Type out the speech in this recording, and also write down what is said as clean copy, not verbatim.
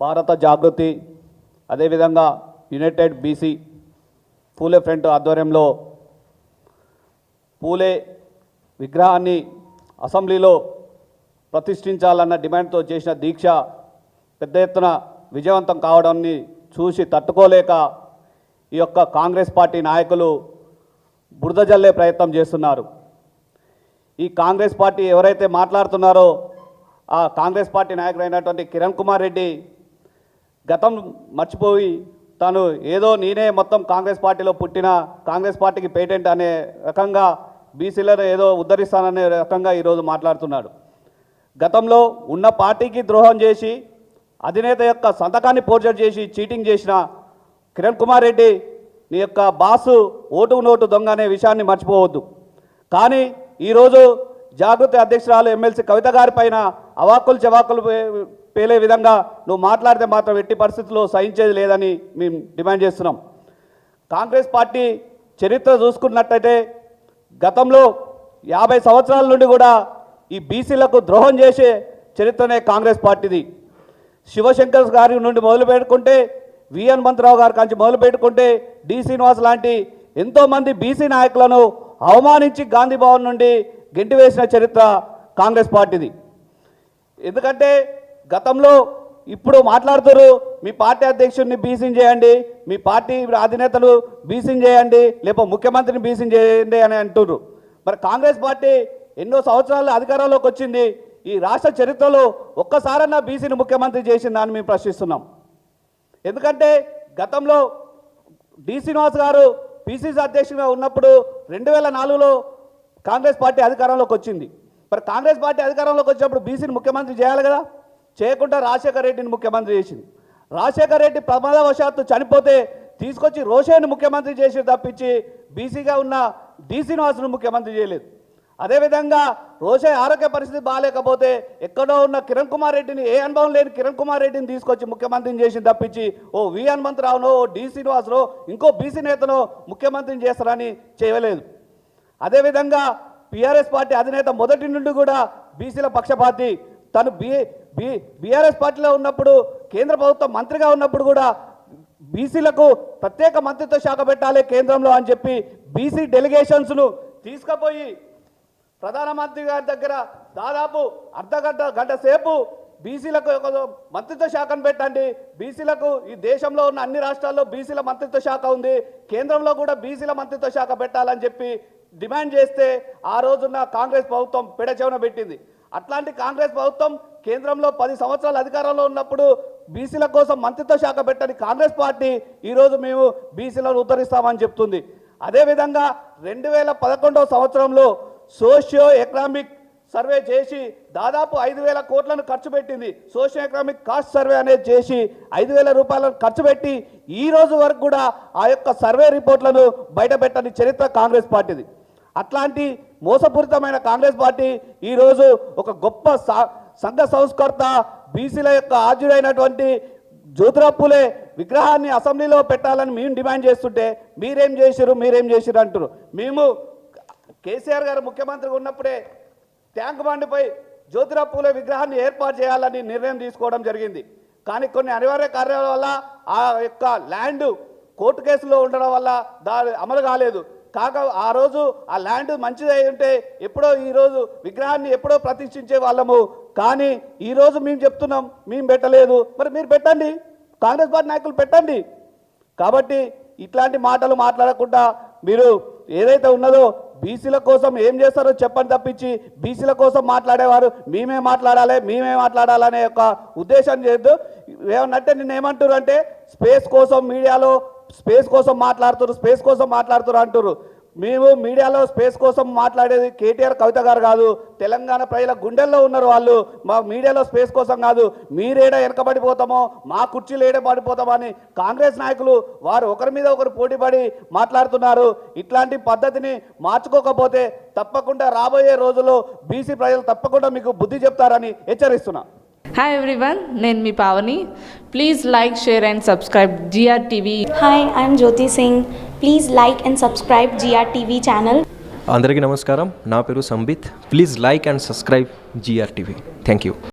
భారత జాగృతి అదేవిధంగా United BC పూలే front ఆధ్వర్యంలో పూలే విగ్రహాన్ని అసెంబ్లీలో ప్రతిష్ఠించాలన్న డిమాండ్తో చేసిన దీక్ష పెద్ద ఎత్తున విజయవంతం కావడాన్ని చూసి తట్టుకోలేక ఈ యొక్క కాంగ్రెస్ పార్టీ నాయకులు బురద జల్లే ప్రయత్నం చేస్తున్నారు. ఈ కాంగ్రెస్ పార్టీ ఎవరైతే మాట్లాడుతున్నారో ఆ కాంగ్రెస్ పార్టీ నాయకుడైనటువంటి కిరణ్ కుమార్ రెడ్డి గతం మర్చిపోయి తాను ఏదో నేనే మొత్తం కాంగ్రెస్ పార్టీలో పుట్టిన కాంగ్రెస్ పార్టీకి పేటెంట్ అనే రకంగా బీసీలను ఏదో ఉద్ధరిస్తాననే రకంగా ఈరోజు మాట్లాడుతున్నాడు. గతంలో ఉన్న పార్టీకి ద్రోహం చేసి అధినేత యొక్క సంతకాన్ని పోర్జర్ చేసి చీటింగ్ చేసిన కిరణ్ కుమార్ రెడ్డి నీ యొక్క బాసు ఓటు నోటు దొంగ అనే విషయాన్ని మర్చిపోవద్దు. కానీ ఈరోజు జాగృతి అధ్యక్షురాలు ఎమ్మెల్సీ కవిత గారి పైన అవాక్కులు చవాకులు పేలే విధంగా నువ్వు మాట్లాడితే మాత్రం ఎట్టి పరిస్థితుల్లో సహించేది లేదని మేము డిమాండ్ చేస్తున్నాం. కాంగ్రెస్ పార్టీ చరిత్ర చూసుకున్నట్టయితే గతంలో 50 సంవత్సరాల నుండి కూడా ఈ బీసీలకు ద్రోహం చేసే చరిత్రనే కాంగ్రెస్ పార్టీది. శివశంకర్ గారి నుండి మొదలు పెట్టుకుంటే వి హనుమంతరావు గారి నుంచి మొదలు పెట్టుకుంటే డి శ్రీనివాస్ లాంటి ఎంతోమంది బీసీ నాయకులను అవమానించి గాంధీ భవన్ నుండి గెంటివేసిన చరిత్ర కాంగ్రెస్ పార్టీది. ఎందుకంటే గతంలో ఇప్పుడు మాట్లాడుతారు మీ పార్టీ అధ్యక్షుడిని బీసీని చేయండి, మీ పార్టీ అధినేతలు బీసీని చేయండి, లేకపోతే ముఖ్యమంత్రిని బీసీని చేయండి అని అంటున్నారు. మరి కాంగ్రెస్ పార్టీ ఎన్నో సంవత్సరాలు అధికారంలోకి వచ్చింది. ఈ రాష్ట్ర చరిత్రలో ఒక్కసారన్నా బీసీని ముఖ్యమంత్రి చేసిందని మేము ప్రశ్నిస్తున్నాం. ఎందుకంటే గతంలో డి శ్రీనివాస్ గారు పిసిసి అధ్యక్షుడిగా ఉన్నప్పుడు 2004లో కాంగ్రెస్ పార్టీ అధికారంలోకి వచ్చింది. మరి కాంగ్రెస్ పార్టీ అధికారంలోకి వచ్చినప్పుడు బీసీని ముఖ్యమంత్రి చేయాలి కదా, చేయకుండా రాజశేఖర రెడ్డిని ముఖ్యమంత్రి చేసింది. రాజశేఖర రెడ్డి ప్రమాదవశాత్తు చనిపోతే తీసుకొచ్చి రోషయ్యను ముఖ్యమంత్రి చేసి తప్పించి బీసీగా ఉన్న డి శ్రీనివాస్ను ముఖ్యమంత్రి చేయలేదు. అదేవిధంగా రోషయ్య ఆరోగ్య పరిస్థితి బాగాలేకపోతే ఎక్కడో ఉన్న కిరణ్ కుమార్ రెడ్డిని, ఏ అనుభవం లేని కిరణ్ కుమార్ రెడ్డిని తీసుకొచ్చి ముఖ్యమంత్రిని చేసి తప్పించి ఓ వి హనుమంతరావునో ఓ డి శ్రీనివాసనో ఇంకో బీసీ నేతనో ముఖ్యమంత్రిని చేస్తారని చేయలేదు. అదేవిధంగా బీఆర్ఎస్ పార్టీ అధినేత మొదటి నుండి కూడా బీసీల పక్షపాతి. తను బీఆర్ఎస్ పార్టీలో ఉన్నప్పుడు కేంద్ర ప్రభుత్వం మంత్రిగా ఉన్నప్పుడు కూడా బీసీలకు ప్రత్యేక మంత్రిత్వ శాఖ పెట్టాలి కేంద్రంలో అని చెప్పి బీసీ డెలిగేషన్స్ను తీసుకుపోయి ప్రధానమంత్రి గారి దగ్గర దాదాపు గంట సేపు బీసీలకు మంత్రిత్వ శాఖను పెట్టండి, బీసీలకు ఈ దేశంలో ఉన్న అన్ని రాష్ట్రాల్లో బీసీల మంత్రిత్వ శాఖ ఉంది, కేంద్రంలో కూడా బీసీల మంత్రిత్వ శాఖ పెట్టాలని చెప్పి డిమాండ్ చేస్తే ఆ రోజున కాంగ్రెస్ ప్రభుత్వం పెడచెవిన పెట్టింది. అట్లాంటి కాంగ్రెస్ ప్రభుత్వం కేంద్రంలో 10 సంవత్సరాల అధికారంలో ఉన్నప్పుడు బీసీల కోసం మంత్రిత్వ శాఖ పెట్టని కాంగ్రెస్ పార్టీ ఈరోజు మేము బీసీలను ఉద్ధరిస్తామని చెప్తుంది. అదేవిధంగా 2011 సంవత్సరంలో సోషియో ఎకనామిక్ సర్వే చేసి దాదాపు 5,000 కోట్లను ఖర్చు పెట్టింది. సోషియో ఎకనామిక్ కాస్ట్ సర్వే అనేది చేసి 5,000 రూపాయలను ఖర్చు పెట్టి ఈ రోజు వరకు కూడా ఆ యొక్క సర్వే రిపోర్ట్లను బయటపెట్టని చరిత్ర కాంగ్రెస్ పార్టీది. అట్లాంటి మోసపూరితమైన కాంగ్రెస్ పార్టీ ఈరోజు ఒక గొప్ప సంఘ సంస్కర్త బీసీల యొక్క ఆద్యుడైనటువంటి జ్యోతిరావు పూలే విగ్రహాన్ని అసెంబ్లీలో పెట్టాలని మేము డిమాండ్ చేస్తుంటే మీరేం చేసిరు అంటారు. మేము కేసీఆర్ గారు ముఖ్యమంత్రిగా ఉన్నప్పుడే ట్యాంక్ బండ్పై జ్యోతిరావు పూలే విగ్రహాన్ని ఏర్పాటు చేయాలని నిర్ణయం తీసుకోవడం జరిగింది. కానీ కొన్ని అనివార్య కార్యాల వల్ల ఆ యొక్క ల్యాండ్ కోర్టు కేసులో ఉండడం వల్ల అమలు కాలేదు. ఆ రోజు ఆ ల్యాండ్ మంచిది అయి ఉంటే ఎప్పుడో ఈరోజు విగ్రహాన్ని ఎప్పుడో ప్రతిష్ఠించే వాళ్ళము. కానీ ఈరోజు మేము చెప్తున్నాం మేము పెట్టలేదు, మరి మీరు పెట్టండి, కాంగ్రెస్ పార్టీ నాయకులు పెట్టండి. కాబట్టి ఇట్లాంటి మాటలు మాట్లాడకుండా మీరు ఏదైతే ఉన్నదో బీసీల కోసం ఏం చేస్తారో చెప్పని తప్పించి బీసీల కోసం మాట్లాడేవారు మేమే మాట్లాడాలనే యొక్క ఉద్దేశం చేయొద్దు. ఏమన్నంటే నిన్న ఏమంటారు అంటే స్పేస్ కోసం మీడియాలో స్పేస్ కోసం మాట్లాడుతున్నారు అంటారు. మేము మీడియాలో స్పేస్ కోసం మాట్లాడేది కేటీఆర్ కవిత గారు కాదు, తెలంగాణ ప్రజల గుండెల్లో ఉన్నారు వాళ్ళు. మా మీడియాలో స్పేస్ కోసం కాదు, మీరేడ వెనకబడిపోతామో మా కుర్చీలు ఏడ పడిపోతామో అని కాంగ్రెస్ నాయకులు వారు ఒకరి మీద ఒకరు పోటీపడి మాట్లాడుతున్నారు. ఇట్లాంటి పద్ధతిని మార్చుకోకపోతే తప్పకుండా రాబోయే రోజుల్లో బీసీ ప్రజలు తప్పకుండా మీకు బుద్ధి చెప్తారని హెచ్చరిస్తున్నా. Hi everyone, నేను మీ Pavani. Please like, share and subscribe GRTV. Hi, I am Jyoti Singh. Please like and subscribe GRTV channel. అందరికీ నమస్కారం, నా పేరు Sambit. Please like and subscribe GRTV. Thank you.